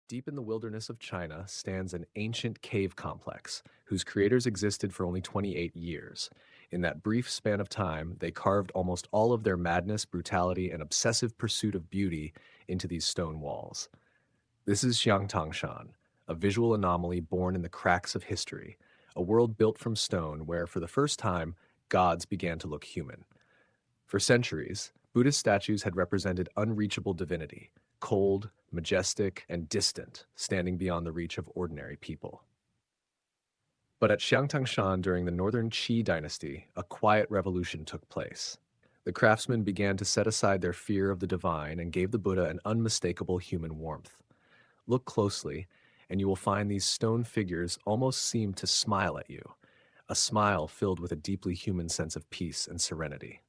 Deep in the wilderness of China stands an ancient cave complex whose creators existed for only 28 years. In that brief span of time, they carved almost all of their madness, brutality, and obsessive pursuit of beauty into these stone walls. This is Xiangtangshan, a visual anomaly born in the cracks of history, a world built from stone where, for the first time, gods began to look human. For centuries, Buddhist statues had represented unreachable divinity, cold, majestic, and distant, standing beyond the reach of ordinary people. But at Xiangtangshan during the Northern Qi dynasty, a quiet revolution took place. The craftsmen began to set aside their fear of the divine and gave the Buddha an unmistakable human warmth. Look closely, and you will find these stone figures almost seem to smile at you, a smile filled with a deeply human sense of peace and serenity.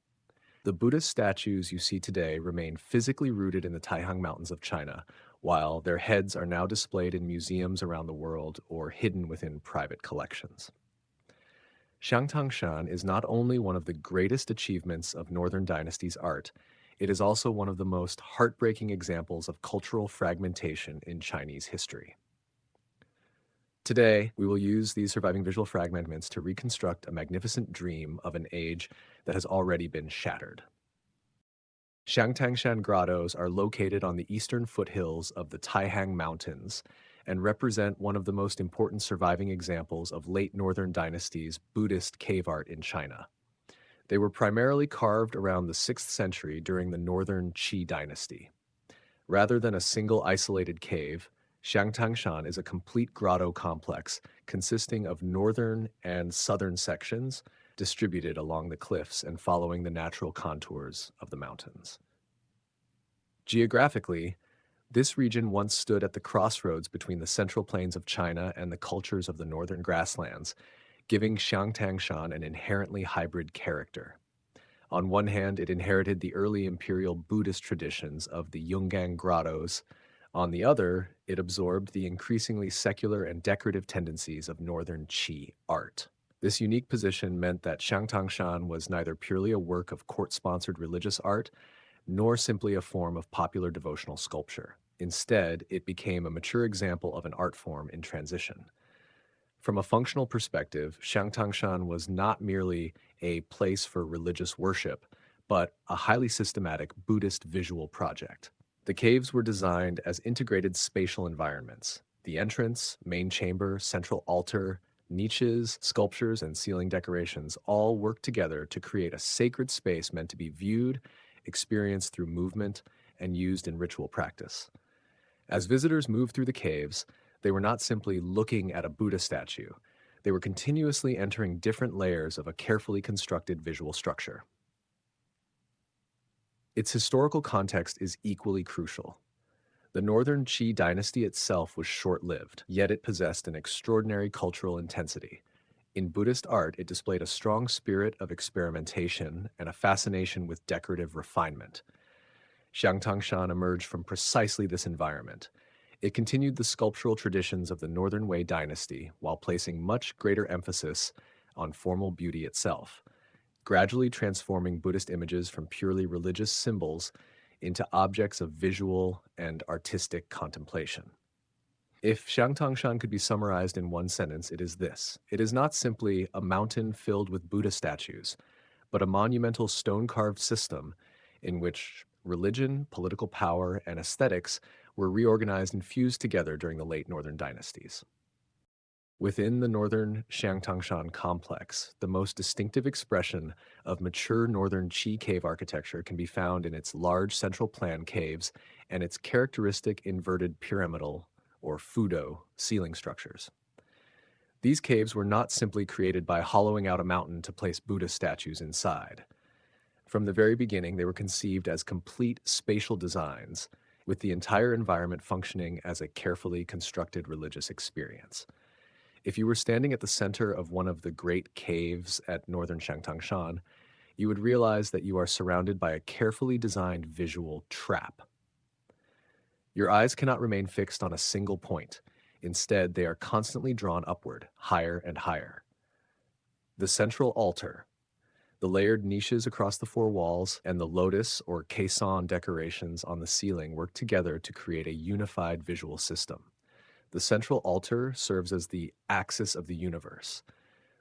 The Buddhist statues you see today remain physically rooted in the Taihang Mountains of China, while their heads are now displayed in museums around the world or hidden within private collections. Xiangtangshan is not only one of the greatest achievements of Northern Dynasty's art, it is also one of the most heartbreaking examples of cultural fragmentation in Chinese history. Today, we will use these surviving visual fragments to reconstruct a magnificent dream of an age that has already been shattered. Xiangtangshan grottos are located on the eastern foothills of the Taihang Mountains and represent one of the most important surviving examples of late Northern Dynasty's Buddhist cave art in China. They were primarily carved around the 6th century during the Northern Qi dynasty. Rather than a single isolated cave, Xiangtangshan is a complete grotto complex consisting of northern and southern sections distributed along the cliffs and following the natural contours of the mountains. Geographically, this region once stood at the crossroads between the central plains of China and the cultures of the northern grasslands, giving Xiangtangshan an inherently hybrid character. On one hand, it inherited the early imperial Buddhist traditions of the Yungang grottos. On the other, it absorbed the increasingly secular and decorative tendencies of Northern Qi art. This unique position meant that Xiangtangshan was neither purely a work of court-sponsored religious art, nor simply a form of popular devotional sculpture. Instead, it became a mature example of an art form in transition. From a functional perspective, Xiangtangshan was not merely a place for religious worship, but a highly systematic Buddhist visual project. The caves were designed as integrated spatial environments. The entrance, main chamber, central altar, niches, sculptures, and ceiling decorations all work together to create a sacred space meant to be viewed, experienced through movement, and used in ritual practice. As visitors moved through the caves, they were not simply looking at a Buddha statue. They were continuously entering different layers of a carefully constructed visual structure. Its historical context is equally crucial. The Northern Qi dynasty itself was short-lived, yet it possessed an extraordinary cultural intensity. In Buddhist art, it displayed a strong spirit of experimentation and a fascination with decorative refinement. Xiangtangshan emerged from precisely this environment. It continued the sculptural traditions of the Northern Wei dynasty while placing much greater emphasis on formal beauty itself, gradually transforming Buddhist images from purely religious symbols into objects of visual and artistic contemplation. If Xiangtangshan could be summarized in one sentence, it is this: it is not simply a mountain filled with Buddha statues, but a monumental stone-carved system in which religion, political power, and aesthetics were reorganized and fused together during the late Northern dynasties. Within the northern Xiangtangshan complex, the most distinctive expression of mature northern Qi cave architecture can be found in its large central plan caves and its characteristic inverted pyramidal, or fudo, ceiling structures. These caves were not simply created by hollowing out a mountain to place Buddha statues inside. From the very beginning, they were conceived as complete spatial designs, with the entire environment functioning as a carefully constructed religious experience. If you were standing at the center of one of the great caves at northern Xiangtangshan, you would realize that you are surrounded by a carefully designed visual trap. Your eyes cannot remain fixed on a single point. Instead, they are constantly drawn upward, higher and higher. The central altar. The layered niches across the four walls and the lotus or caisson decorations on the ceiling work together to create a unified visual system. The central altar serves as the axis of the universe.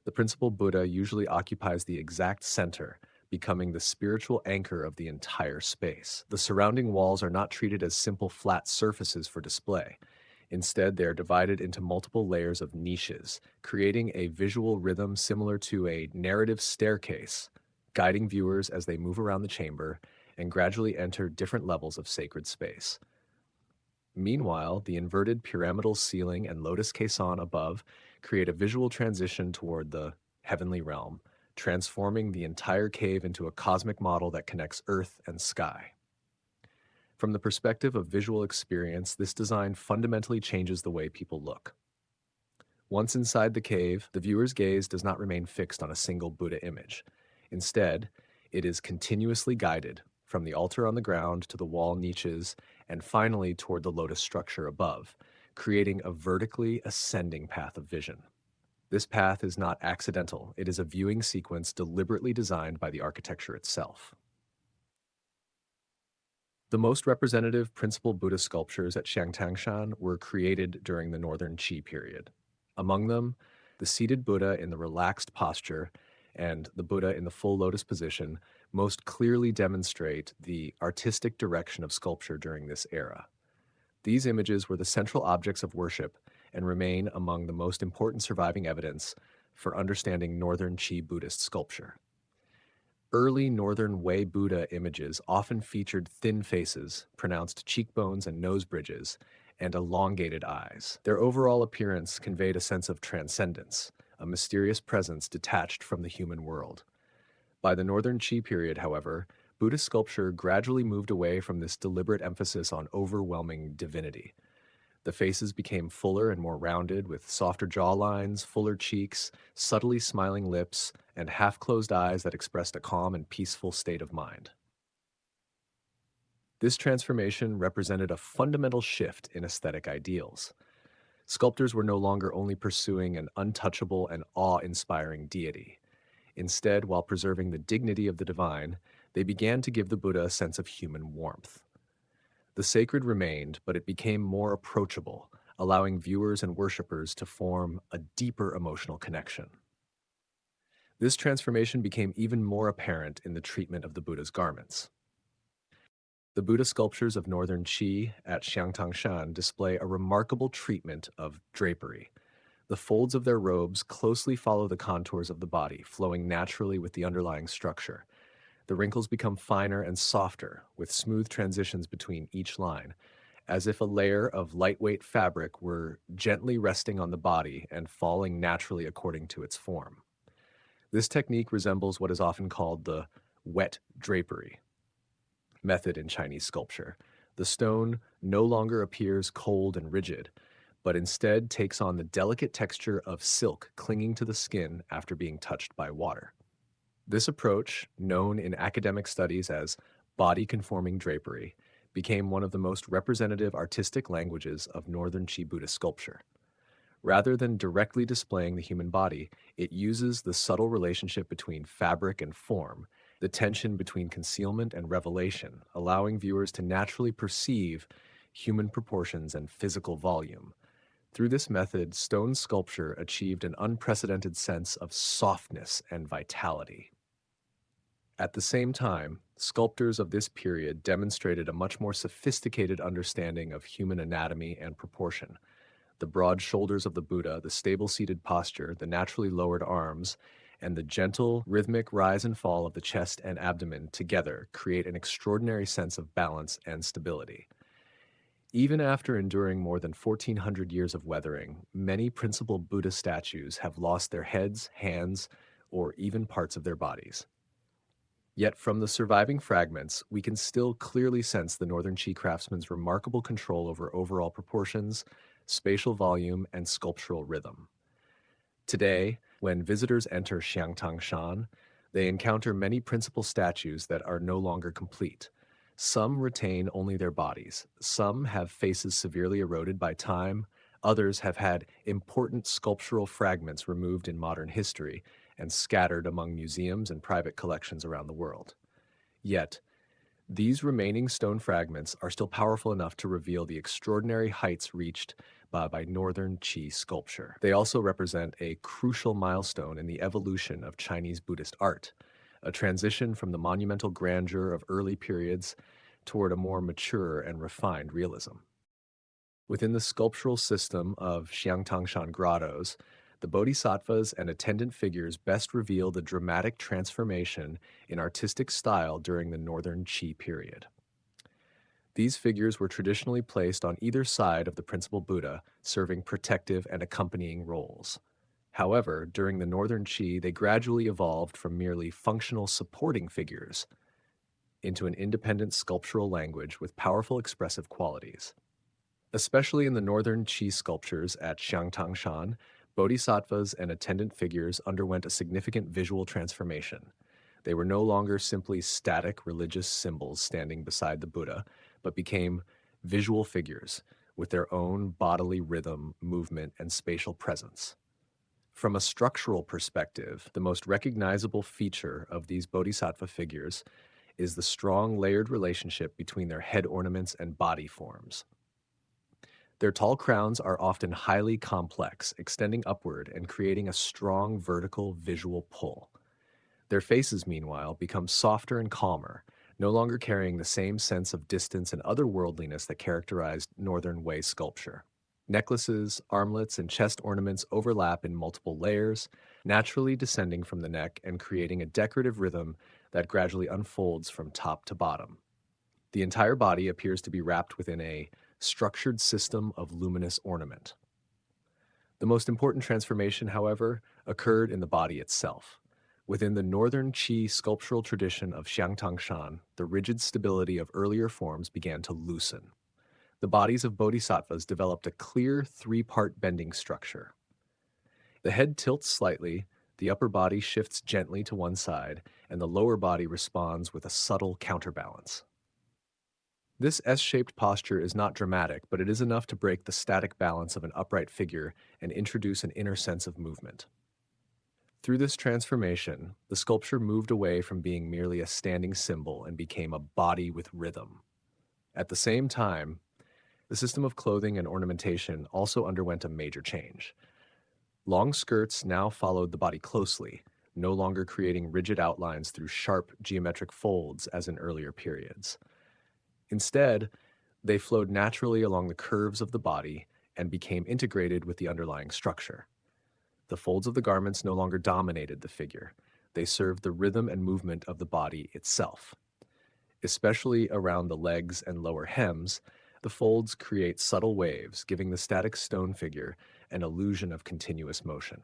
The principal Buddha usually occupies the exact center, becoming the spiritual anchor of the entire space. The surrounding walls are not treated as simple flat surfaces for display. Instead, they are divided into multiple layers of niches, creating a visual rhythm similar to a narrative staircase, guiding viewers as they move around the chamber and gradually enter different levels of sacred space. Meanwhile, the inverted pyramidal ceiling and lotus caisson above create a visual transition toward the heavenly realm, transforming the entire cave into a cosmic model that connects earth and sky. From the perspective of visual experience, this design fundamentally changes the way people look. Once inside the cave, the viewer's gaze does not remain fixed on a single Buddha image. Instead, it is continuously guided from the altar on the ground to the wall niches and finally toward the lotus structure above, creating a vertically ascending path of vision. This path is not accidental, it is a viewing sequence deliberately designed by the architecture itself. The most representative principal Buddhist sculptures at Xiangtangshan were created during the Northern Qi period. Among them, the seated Buddha in the relaxed posture and the Buddha in the full lotus position most clearly demonstrate the artistic direction of sculpture during this era. These images were the central objects of worship and remain among the most important surviving evidence for understanding Northern Qi Buddhist sculpture. Early Northern Wei Buddha images often featured thin faces, pronounced cheekbones and nose bridges, and elongated eyes. Their overall appearance conveyed a sense of transcendence, a mysterious presence detached from the human world. By the Northern Qi period, however, Buddhist sculpture gradually moved away from this deliberate emphasis on overwhelming divinity. The faces became fuller and more rounded, with softer jawlines, fuller cheeks, subtly smiling lips, and half-closed eyes that expressed a calm and peaceful state of mind. This transformation represented a fundamental shift in aesthetic ideals. Sculptors were no longer only pursuing an untouchable and awe-inspiring deity. Instead, while preserving the dignity of the divine, they began to give the Buddha a sense of human warmth. The sacred remained, but it became more approachable, allowing viewers and worshippers to form a deeper emotional connection. This transformation became even more apparent in the treatment of the Buddha's garments. The Buddha sculptures of Northern Qi at Xiangtangshan display a remarkable treatment of drapery. The folds of their robes closely follow the contours of the body, flowing naturally with the underlying structure. The wrinkles become finer and softer, with smooth transitions between each line, as if a layer of lightweight fabric were gently resting on the body and falling naturally according to its form. This technique resembles what is often called the wet drapery method in Chinese sculpture. The stone no longer appears cold and rigid, but instead takes on the delicate texture of silk clinging to the skin after being touched by water. This approach, known in academic studies as body-conforming drapery, became one of the most representative artistic languages of Northern Qi Buddhist sculpture. Rather than directly displaying the human body, it uses the subtle relationship between fabric and form, the tension between concealment and revelation, allowing viewers to naturally perceive human proportions and physical volume. Through this method, stone sculpture achieved an unprecedented sense of softness and vitality. At the same time, sculptors of this period demonstrated a much more sophisticated understanding of human anatomy and proportion. The broad shoulders of the Buddha, the stable-seated posture, the naturally lowered arms, and the gentle, rhythmic rise and fall of the chest and abdomen together create an extraordinary sense of balance and stability. Even after enduring more than 1,400 years of weathering, many principal Buddha statues have lost their heads, hands, or even parts of their bodies. Yet from the surviving fragments, we can still clearly sense the Northern Qi craftsman's remarkable control over overall proportions, spatial volume, and sculptural rhythm. Today, when visitors enter Xiangtangshan, they encounter many principal statues that are no longer complete. Some retain only their bodies, some have faces severely eroded by time, others have had important sculptural fragments removed in modern history, and scattered among museums and private collections around the world. Yet, these remaining stone fragments are still powerful enough to reveal the extraordinary heights reached by Northern Qi sculpture. They also represent a crucial milestone in the evolution of Chinese Buddhist art, a transition from the monumental grandeur of early periods toward a more mature and refined realism. Within the sculptural system of Xiangtangshan grottos, the bodhisattvas and attendant figures best reveal the dramatic transformation in artistic style during the Northern Qi period. These figures were traditionally placed on either side of the principal Buddha, serving protective and accompanying roles. However, during the Northern Qi, they gradually evolved from merely functional supporting figures into an independent sculptural language with powerful expressive qualities. Especially in the Northern Qi sculptures at Xiangtangshan, bodhisattvas and attendant figures underwent a significant visual transformation. They were no longer simply static religious symbols standing beside the Buddha, but became visual figures with their own bodily rhythm, movement, and spatial presence. From a structural perspective, the most recognizable feature of these bodhisattva figures is the strong layered relationship between their head ornaments and body forms. Their tall crowns are often highly complex, extending upward and creating a strong vertical visual pull. Their faces, meanwhile, become softer and calmer, no longer carrying the same sense of distance and otherworldliness that characterized Northern Wei sculpture. Necklaces, armlets, and chest ornaments overlap in multiple layers, naturally descending from the neck and creating a decorative rhythm that gradually unfolds from top to bottom. The entire body appears to be wrapped within a structured system of luminous ornament. The most important transformation, however, occurred in the body itself. Within the Northern Qi sculptural tradition of Xiangtangshan, the rigid stability of earlier forms began to loosen. The bodies of bodhisattvas developed a clear three-part bending structure. The head tilts slightly, the upper body shifts gently to one side, and the lower body responds with a subtle counterbalance. This S-shaped posture is not dramatic, but it is enough to break the static balance of an upright figure and introduce an inner sense of movement. Through this transformation, the sculpture moved away from being merely a standing symbol and became a body with rhythm. At the same time, the system of clothing and ornamentation also underwent a major change. Long skirts now followed the body closely, no longer creating rigid outlines through sharp geometric folds as in earlier periods. Instead, they flowed naturally along the curves of the body and became integrated with the underlying structure. The folds of the garments no longer dominated the figure. They served the rhythm and movement of the body itself. Especially around the legs and lower hems, the folds create subtle waves, giving the static stone figure an illusion of continuous motion.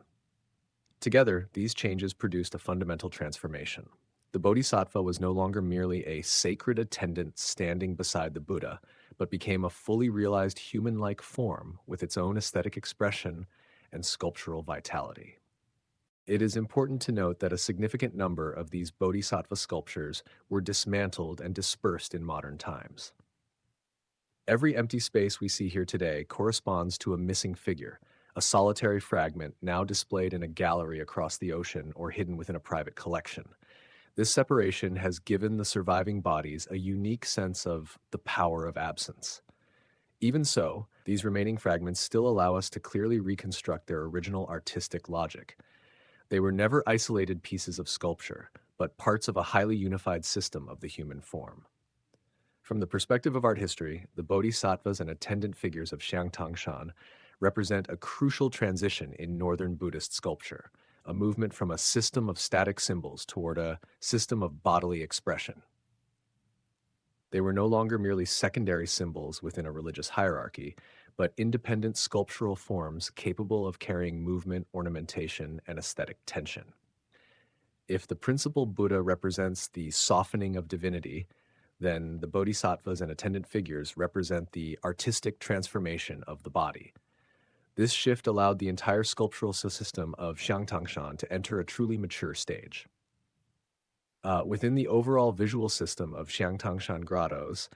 Together, these changes produced a fundamental transformation. The bodhisattva was no longer merely a sacred attendant standing beside the Buddha, but became a fully realized human-like form with its own aesthetic expression and sculptural vitality. It is important to note that a significant number of these bodhisattva sculptures were dismantled and dispersed in modern times. Every empty space we see here today corresponds to a missing figure, a solitary fragment now displayed in a gallery across the ocean or hidden within a private collection. This separation has given the surviving bodies a unique sense of the power of absence. Even so, these remaining fragments still allow us to clearly reconstruct their original artistic logic. They were never isolated pieces of sculpture, but parts of a highly unified system of the human form. From the perspective of art history, the bodhisattvas and attendant figures of Xiangtangshan represent a crucial transition in Northern Buddhist sculpture, a movement from a system of static symbols toward a system of bodily expression. They were no longer merely secondary symbols within a religious hierarchy, but independent sculptural forms capable of carrying movement, ornamentation, and aesthetic tension. If the principal Buddha represents the softening of divinity, then the bodhisattvas and attendant figures represent the artistic transformation of the body. This shift allowed the entire sculptural system of Xiangtangshan to enter a truly mature stage. Within the overall visual system of Xiangtangshan grottos,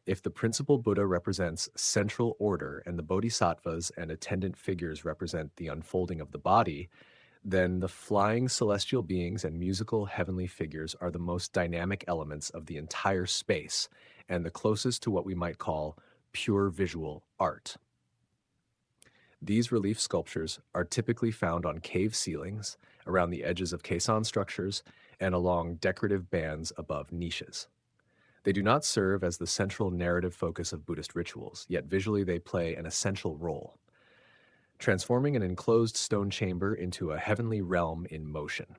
if the principal Buddha represents central order and the bodhisattvas and attendant figures represent the unfolding of the body, Then the flying celestial beings and musical heavenly figures are the most dynamic elements of the entire space and the closest to what we might call pure visual art. These relief sculptures are typically found on cave ceilings, around the edges of caisson structures, and along decorative bands above niches. They do not serve as the central narrative focus of Buddhist rituals, yet visually they play an essential role, transforming an enclosed stone chamber into a heavenly realm in motion.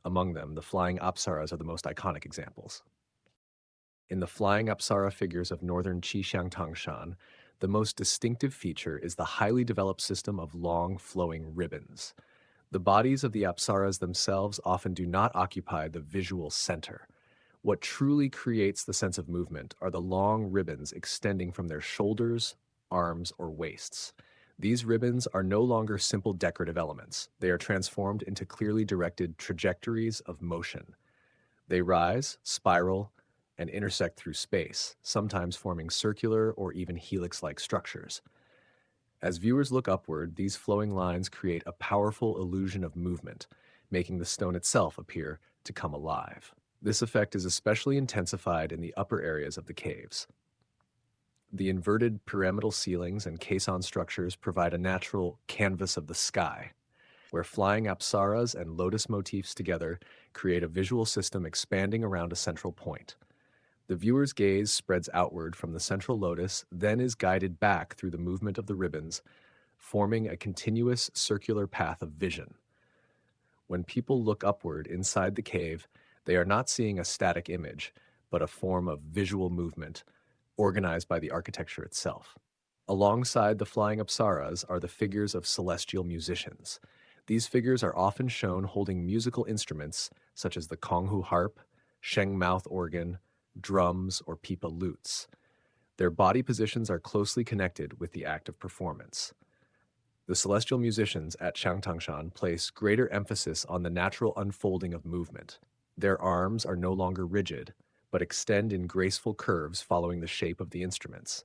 Among them, the flying apsaras are the most iconic examples. In the flying apsara figures of northern Xiangtangshan, the most distinctive feature is the highly developed system of long, flowing ribbons. The bodies of the apsaras themselves often do not occupy the visual center. What truly creates the sense of movement are the long ribbons extending from their shoulders, arms, or waists. These ribbons are no longer simple decorative elements. They are transformed into clearly directed trajectories of motion. They rise, spiral, and intersect through space, sometimes forming circular or even helix-like structures. As viewers look upward, these flowing lines create a powerful illusion of movement, making the stone itself appear to come alive. This effect is especially intensified in the upper areas of the caves. The inverted pyramidal ceilings and caisson structures provide a natural canvas of the sky, where flying apsaras and lotus motifs together create a visual system expanding around a central point. The viewer's gaze spreads outward from the central lotus, then is guided back through the movement of the ribbons, forming a continuous circular path of vision. When people look upward inside the cave, they are not seeing a static image, but a form of visual movement, organized by the architecture itself. Alongside the flying apsaras are the figures of celestial musicians. These figures are often shown holding musical instruments such as the konghu harp, sheng mouth organ, drums, or pipa lutes. Their body positions are closely connected with the act of performance. The celestial musicians at Xiangtangshan place greater emphasis on the natural unfolding of movement. Their arms are no longer rigid, but extend in graceful curves following the shape of the instruments.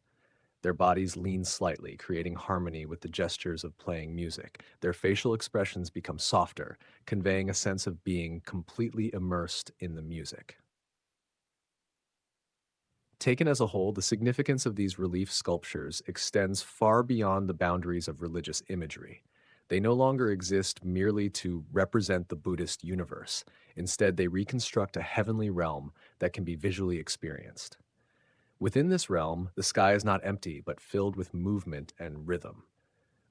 Their bodies lean slightly, creating harmony with the gestures of playing music. Their facial expressions become softer, conveying a sense of being completely immersed in the music. Taken as a whole, the significance of these relief sculptures extends far beyond the boundaries of religious imagery. They no longer exist merely to represent the Buddhist universe. Instead, they reconstruct a heavenly realm that can be visually experienced. Within this realm, the sky is not empty, but filled with movement and rhythm.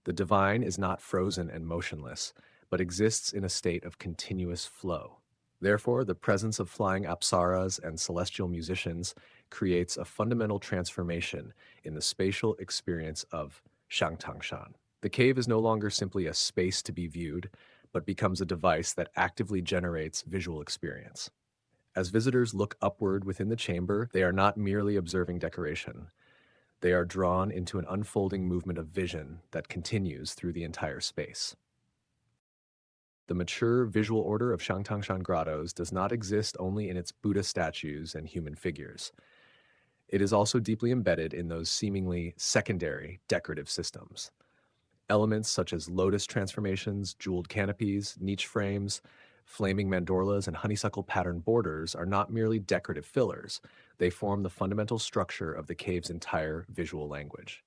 The divine is not frozen and motionless, but exists in a state of continuous flow. Therefore, the presence of flying apsaras and celestial musicians creates a fundamental transformation in the spatial experience of Xiangtangshan. The cave is no longer simply a space to be viewed, but becomes a device that actively generates visual experience. As visitors look upward within the chamber, they are not merely observing decoration. They are drawn into an unfolding movement of vision that continues through the entire space. The mature visual order of Xiangtangshan grottos does not exist only in its Buddha statues and human figures. It is also deeply embedded in those seemingly secondary decorative systems. Elements such as lotus transformations, jeweled canopies, niche frames, flaming mandorlas, and honeysuckle pattern borders are not merely decorative fillers. They form the fundamental structure of the cave's entire visual language.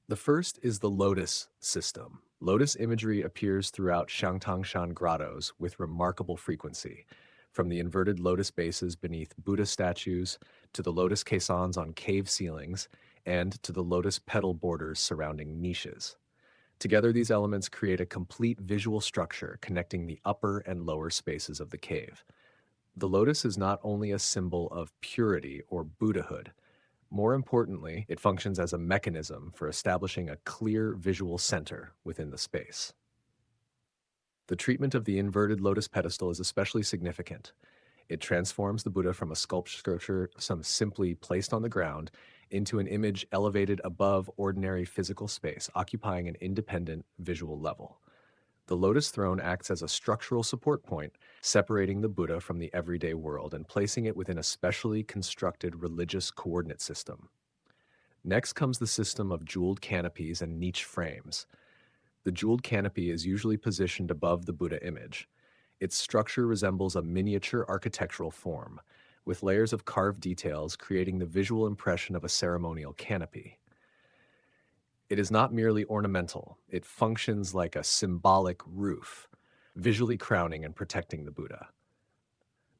The first is the lotus system. Lotus imagery appears throughout Xiangtangshan grottos with remarkable frequency, from the inverted lotus bases beneath Buddha statues to the lotus caissons on cave ceilings and to the lotus petal borders surrounding niches. Together, these elements create a complete visual structure connecting the upper and lower spaces of the cave. The lotus is not only a symbol of purity or Buddhahood. More importantly, it functions as a mechanism for establishing a clear visual center within the space. The treatment of the inverted lotus pedestal is especially significant. It transforms the Buddha from a sculpture simply placed on the ground into an image elevated above ordinary physical space, occupying an independent visual level. The lotus throne acts as a structural support point, separating the Buddha from the everyday world and placing it within a specially constructed religious coordinate system. Next comes the system of jeweled canopies and niche frames. The jeweled canopy is usually positioned above the Buddha image. Its structure resembles a miniature architectural form, with layers of carved details creating the visual impression of a ceremonial canopy. It is not merely ornamental, it functions like a symbolic roof, visually crowning and protecting the Buddha.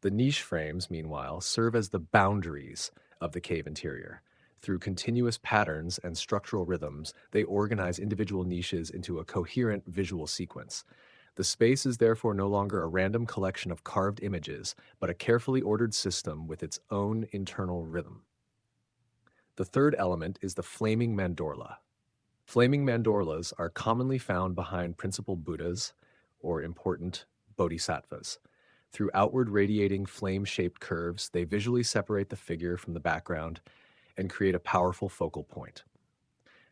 The niche frames, meanwhile, serve as the boundaries of the cave interior. Through continuous patterns and structural rhythms, they organize individual niches into a coherent visual sequence. The space is therefore no longer a random collection of carved images, but a carefully ordered system with its own internal rhythm. The third element is the flaming mandorla. Flaming mandorlas are commonly found behind principal Buddhas or important bodhisattvas. Through outward radiating flame-shaped curves, they visually separate the figure from the background and create a powerful focal point.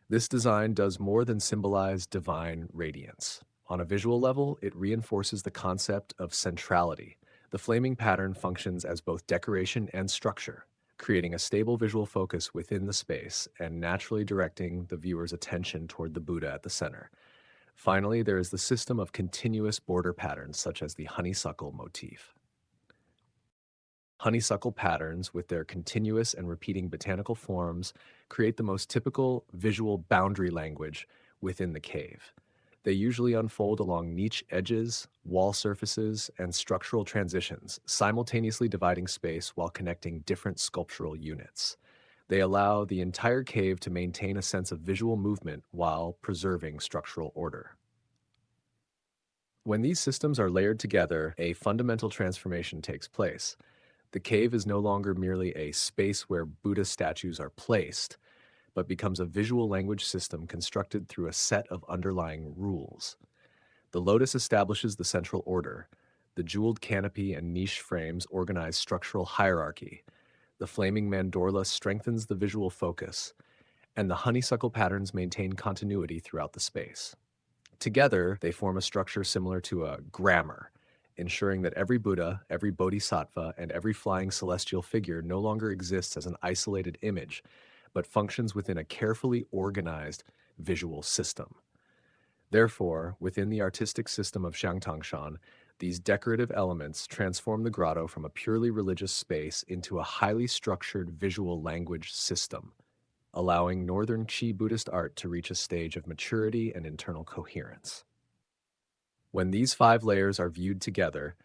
This design does more than symbolize divine radiance. On a visual level, it reinforces the concept of centrality. The flaming pattern functions as both decoration and structure, creating a stable visual focus within the space and naturally directing the viewer's attention toward the Buddha at the center. Finally, there is the system of continuous border patterns, such as the honeysuckle motif. Honeysuckle patterns, with their continuous and repeating botanical forms, create the most typical visual boundary language within the cave. They usually unfold along niche edges, wall surfaces, and structural transitions, simultaneously dividing space while connecting different sculptural units. They allow the entire cave to maintain a sense of visual movement while preserving structural order. When these systems are layered together, a fundamental transformation takes place. The cave is no longer merely a space where Buddha statues are placed, but becomes a visual language system constructed through a set of underlying rules. The lotus establishes the central order. The jeweled canopy and niche frames organize structural hierarchy. The flaming mandorla strengthens the visual focus, and the honeysuckle patterns maintain continuity throughout the space. Together, they form a structure similar to a grammar, ensuring that every Buddha, every bodhisattva, and every flying celestial figure no longer exists as an isolated image, but functions within a carefully organized visual system. Therefore, within the artistic system of Xiangtangshan, these decorative elements transform the grotto from a purely religious space into a highly structured visual language system, allowing Northern Qi Buddhist art to reach a stage of maturity and internal coherence. When these five layers are viewed together,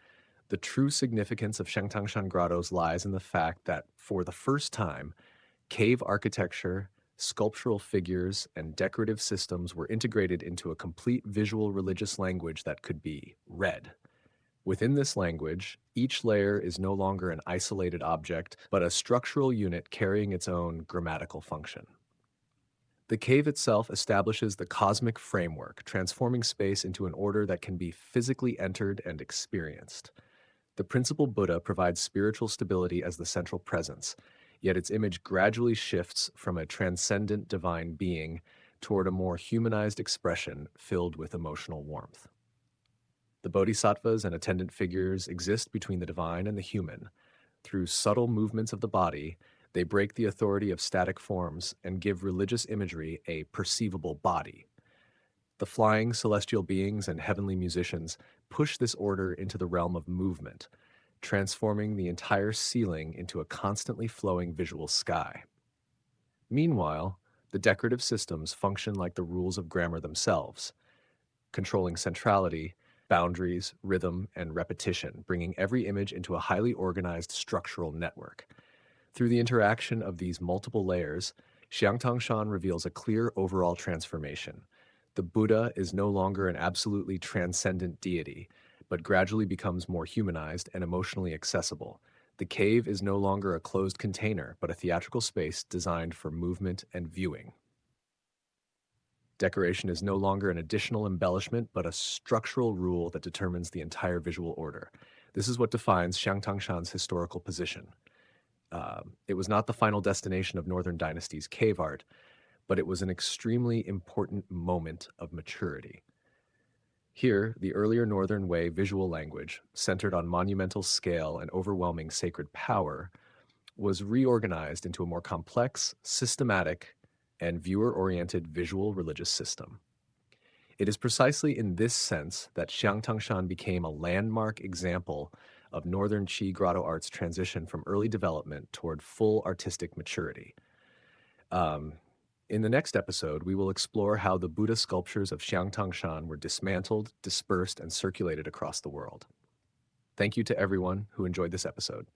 the true significance of Xiangtangshan grottos lies in the fact that, for the first time, cave architecture, sculptural figures, and decorative systems were integrated into a complete visual religious language that could be read. Within this language, each layer is no longer an isolated object, but a structural unit carrying its own grammatical function. The cave itself establishes the cosmic framework, transforming space into an order that can be physically entered and experienced. The principal Buddha provides spiritual stability as the central presence, yet its image gradually shifts from a transcendent divine being toward a more humanized expression filled with emotional warmth. The bodhisattvas and attendant figures exist between the divine and the human. Through subtle movements of the body, they break the authority of static forms and give religious imagery a perceivable body. The flying celestial beings and heavenly musicians push this order into the realm of movement, transforming the entire ceiling into a constantly flowing visual sky. Meanwhile, the decorative systems function like the rules of grammar themselves, controlling centrality, boundaries, rhythm, and repetition, bringing every image into a highly organized structural network. Through the interaction of these multiple layers, Xiangtangshan reveals a clear overall transformation. The Buddha is no longer an absolutely transcendent deity, but gradually becomes more humanized and emotionally accessible. The cave is no longer a closed container, but a theatrical space designed for movement and viewing. Decoration is no longer an additional embellishment, but a structural rule that determines the entire visual order. This is what defines Xiangtangshan's historical position. It was not the final destination of Northern Dynasty's cave art, but it was an extremely important moment of maturity. Here, the earlier Northern Way visual language, centered on monumental scale and overwhelming sacred power, was reorganized into a more complex, systematic, and viewer-oriented visual religious system. It is precisely in this sense that Xiangtangshan became a landmark example of Northern Qi grotto art's transition from early development toward full artistic maturity. Um, in the next episode, we will explore how the Buddha sculptures of Xiangtangshan were dismantled, dispersed, and circulated across the world. Thank you to everyone who enjoyed this episode.